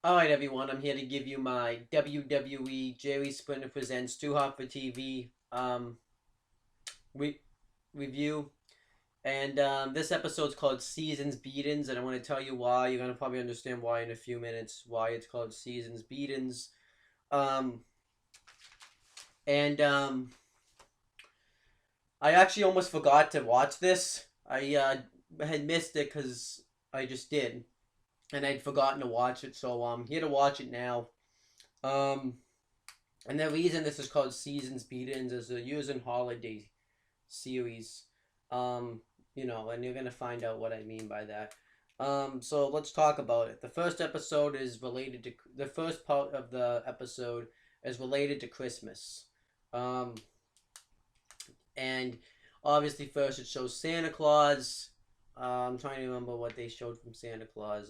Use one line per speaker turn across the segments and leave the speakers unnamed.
Alright everyone, I'm here to give you my WWE Jerry Springer Presents Too Hot for TV re- review. And this episode's called Seasons Beatins, and I want to tell you why. You're going to probably understand why in a few minutes, why it's called Seasons Beatins. Um, and I actually almost forgot to watch this. I had missed it because I just did. And I'd forgotten to watch it, so I'm here to watch it now. Um, And the reason this is called Seasons Beatings is a years and holiday series. Um, and you're gonna find out what I mean by that. So let's talk about it. The first part of the episode is related to Christmas. Um, and obviously first it shows Santa Claus. I'm trying to remember what they showed from Santa Claus.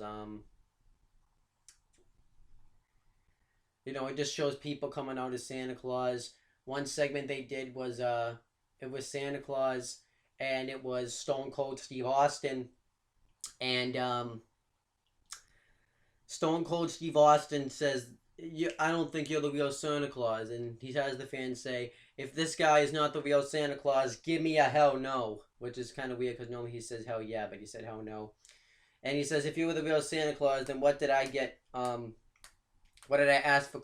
It just shows people coming out as Santa Claus. One segment they did was it was Santa Claus, and it was Stone Cold Steve Austin, and Stone Cold Steve Austin says, "I don't think you're the real Santa Claus," and he has the fans say, "If this guy is not the real Santa Claus, give me a hell no," which is kind of weird because normally he says hell yeah, but he said hell no, and he says, "If you were the real Santa Claus, then what did I get? What did I ask for?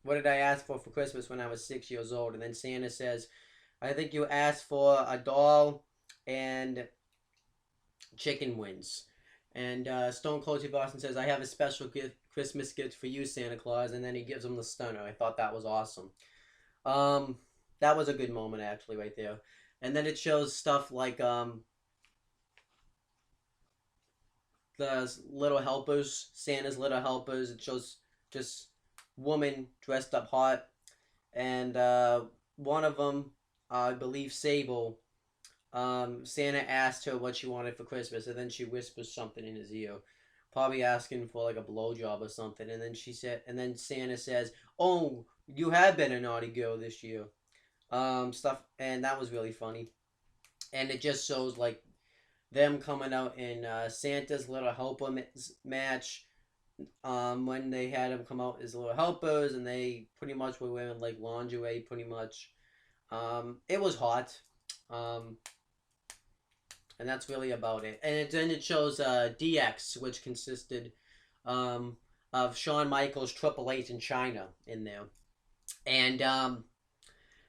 What did I ask for Christmas when I was 6 years old?" And then Santa says, "I think you asked for a doll and chicken wings." And Stone Cold Steve Austin says, "I have a special Christmas gift for you, Santa Claus." And then he gives him the stunner. I thought that was awesome. Um, that was a good moment actually, right there. And then it shows stuff like the little helpers, Santa's little helpers. It shows just woman dressed up hot, and one of them, I believe Sable, Santa asked her what she wanted for Christmas, and then she whispers something in his ear, probably asking for like a blowjob or something. And then Santa says, "Oh, you have been a naughty girl this year." Stuff, and that was really funny. And it just shows like them coming out in Santa's Little Helper match. When they had him come out as little helpers, and they pretty much were wearing like lingerie, pretty much. It was hot. Um, and that's really about it. And then it shows DX, which consisted um, of Shawn Michaels, Triple H, and China in there. And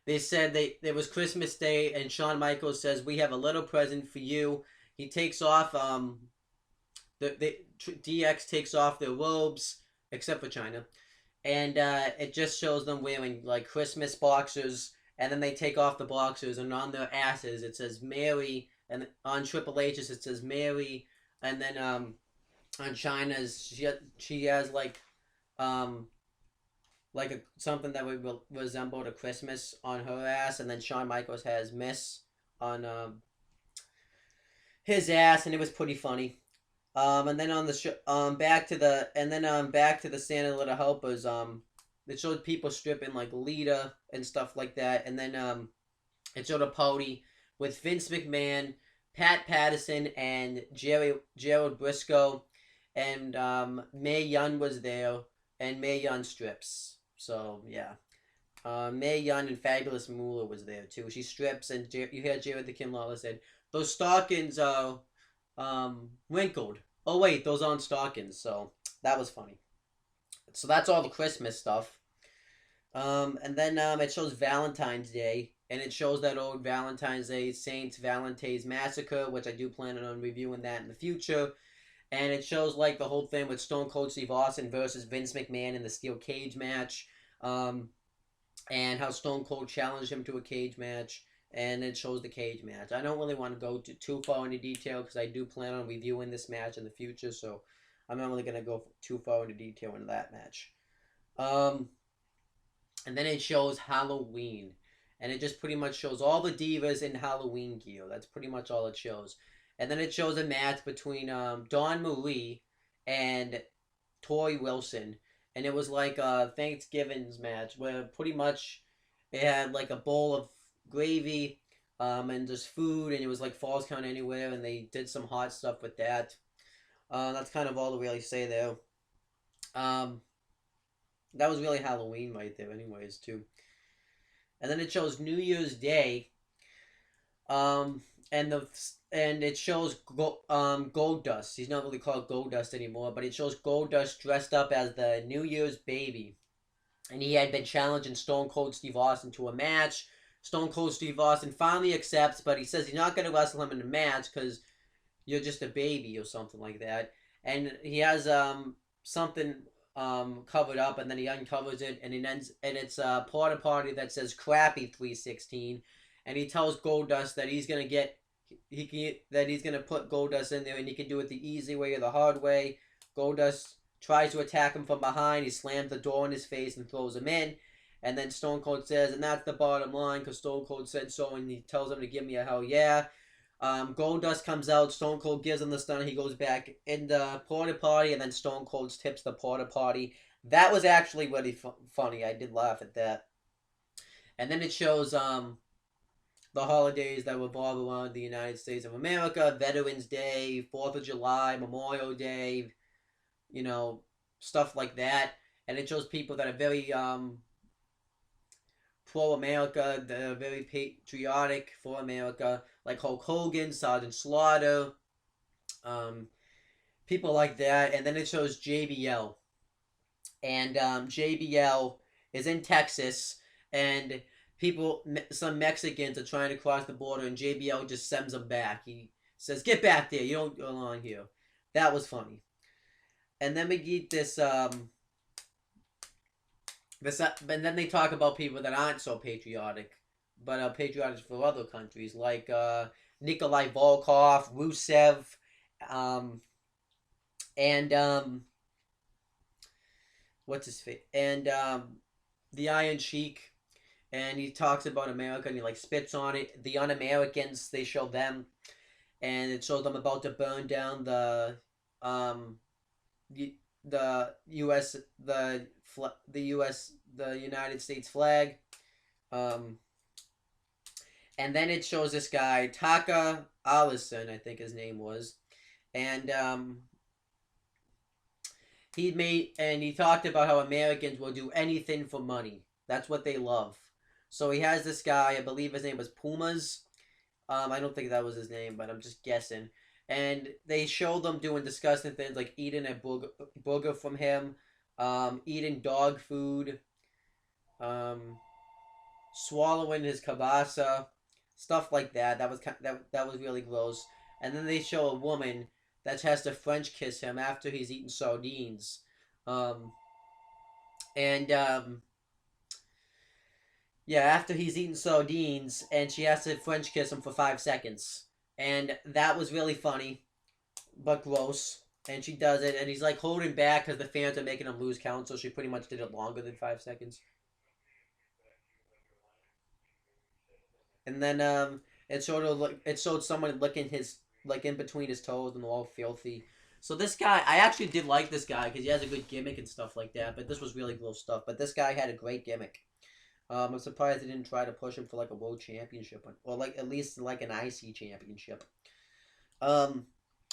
they said it was Christmas Day, and Shawn Michaels says, "We have a little present for you." He takes off. DX takes off their robes, except for China, and it just shows them wearing like Christmas boxers, and then they take off the boxers, and on their asses it says Mary, and on Triple H's it says Mary, and then on China's she has um something that would resemble to Christmas on her ass, and then Shawn Michaels has Miss on his ass, and it was pretty funny. And then on the back to the Santa Little Helpers. It showed people stripping like Lita and stuff like that, and then it showed a party with Vince McMahon, Pat Patterson, and Gerald Briscoe, and Mae Young was there, and Mae Young strips. So yeah, Mae Young and Fabulous Moolah was there too. She strips, and you hear Jared the King Lawler said, "Those stockings are wrinkled." Oh wait, those aren't stockings. So that was funny. So that's all the Christmas stuff. And then it shows Valentine's Day, and it shows that old Valentine's Day Saints Valentine's Massacre, which I do plan on reviewing that in the future. And it shows like the whole thing with Stone Cold Steve Austin versus Vince McMahon in the steel cage match, um, and how Stone Cold challenged him to a cage match. And it shows the cage match. I don't really want to go too far into detail because I do plan on reviewing this match in the future, so I'm not really going to go too far into detail into that match. Um, and then it shows Halloween, and it just pretty much shows all the divas in Halloween gear. That's pretty much all it shows. And then it shows a match between Dawn Marie and Tori Wilson, and it was like a Thanksgiving's match where pretty much it had like a bowl of gravy, and just food, and it was like Falls Count Anywhere, and they did some hot stuff with that. That's kind of all to really say there. Um, that was really Halloween right there, anyways, too. And then it shows New Year's Day. Um, and it shows Goldust. He's not really called Goldust anymore, but it shows Goldust dressed up as the New Year's baby, and he had been challenging Stone Cold Steve Austin to a match. Stone Cold Steve Austin finally accepts, but he says he's not going to wrestle him in a match because you're just a baby or something like that. And he has something covered up, and then he uncovers it, and it's a porta party that says Crappy 316, and he tells Goldust that he's gonna he's gonna put Goldust in there, and he can do it the easy way or the hard way. Goldust tries to attack him from behind. He slams the door in his face and throws him in. And then Stone Cold says, and that's the bottom line because Stone Cold said so, and he tells him to give me a hell yeah. Goldust comes out. Stone Cold gives him the stunner. He goes back in the porta potty, and then Stone Cold tips the porta potty. That was actually really funny. I did laugh at that. And then it shows the holidays that revolve around the United States of America: Veterans Day, 4th of July, Memorial Day, you know, stuff like that. And it shows people that are very pro-America, that are very patriotic for America, like Hulk Hogan, Sergeant Slaughter, people like that. And then it shows JBL. And JBL is in Texas, and some Mexicans are trying to cross the border, and JBL just sends them back. He says, "Get back there, you don't belong here." That was funny. And then we get this, and then they talk about people that aren't so patriotic, but are patriotic for other countries, like Nikolai Volkoff, Rusev, and what's his face, and the Iron Sheik. And he talks about America, and he like spits on it. The Un-Americans, they show them, and it shows them about to burn down the U.S. the United States flag. And then it shows this guy Taka Allison, I think his name was, and he talked about how Americans will do anything for money. That's what they love. So he has this guy, I believe his name was Pumas. I don't think that was his name, but I'm just guessing. And they show them doing disgusting things like eating a booger from him, eating dog food, swallowing his kabasa, stuff like that. That was really gross. And then they show a woman that has to French kiss him after he's eaten sardines, yeah, after he's eaten sardines, and she has to French kiss him for 5 seconds. And that was really funny, but gross. And she does it, and he's like holding back because the fans are making him lose count, so she pretty much did it longer than 5 seconds. And then it showed someone licking his like in between his toes and all filthy. So this guy, I actually did like this guy because he has a good gimmick and stuff like that. But this was really gross stuff. But this guy had a great gimmick. I'm surprised they didn't try to push him for like a world championship or like at least like an IC championship. Um,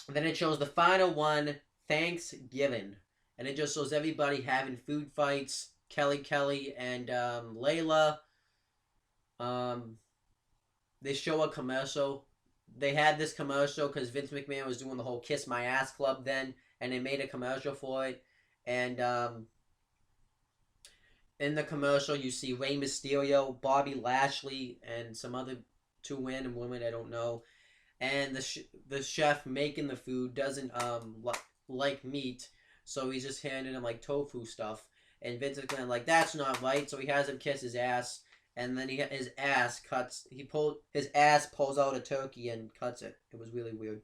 then it shows the final one, Thanksgiving, and it just shows everybody having food fights. Kelly and Layla. Um, they show a commercial. They had this commercial because Vince McMahon was doing the whole Kiss My Ass Club then, and they made a commercial for it. And in the commercial, you see Rey Mysterio, Bobby Lashley, and some other two random women I don't know. And the chef making the food doesn't like meat, so he's just handing him like tofu stuff. And Vince McMahon like, that's not right, so he has him kiss his ass. And then his ass pulls out a turkey and cuts it. It was really weird.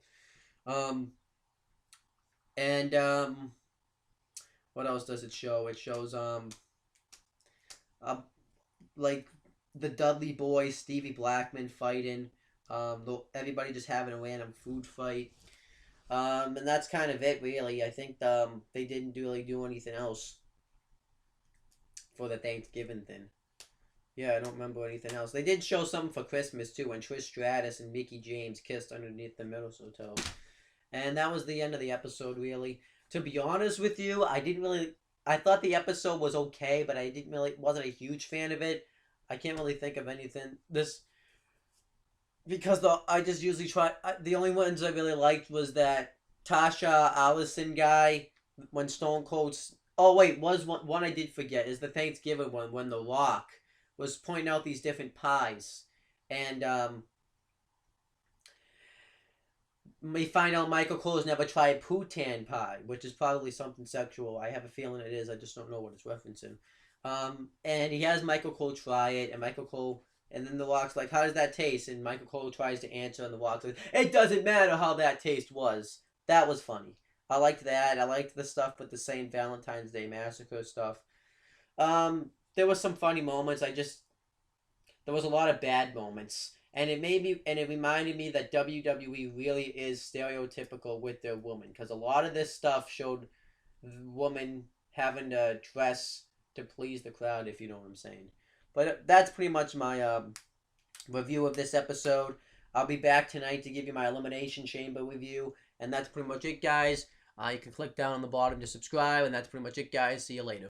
And what else does it show? It shows like the Dudley Boys, Stevie Blackman fighting. Everybody just having a random food fight. And that's kind of it, really. I think they didn't really do anything else for the Thanksgiving thing. Yeah, I don't remember anything else. They did show something for Christmas, too, when Trish Stratus and Mickie James kissed underneath the mistletoe. And that was the end of the episode, really. To be honest with you, I didn't really I thought the episode was okay, but I didn't really wasn't a huge fan of it. I can't really think of anything this because I just usually try. The only ones I really liked was that Tasha Allison guy when Stone Cold's. Oh wait, was one I did forget is the Thanksgiving one when The Rock was pointing out these different pies, and we find out Michael Cole's never tried Pootan pie, which is probably something sexual. I have a feeling it is. I just don't know what it's referencing. And he has Michael Cole try it, and Michael Cole, and then The Rock's like, "How does that taste?" And Michael Cole tries to answer, and The Rock's like, "It doesn't matter how that taste was." That was funny. I liked that. I liked the stuff with the St. Valentine's Day Massacre stuff. There was some funny moments. There was a lot of bad moments. And it reminded me that WWE really is stereotypical with their women, because a lot of this stuff showed women having to dress to please the crowd, if you know what I'm saying. But that's pretty much my review of this episode. I'll be back tonight to give you my Elimination Chamber review, and that's pretty much it, guys. You can click down on the bottom to subscribe, and that's pretty much it, guys. See you later.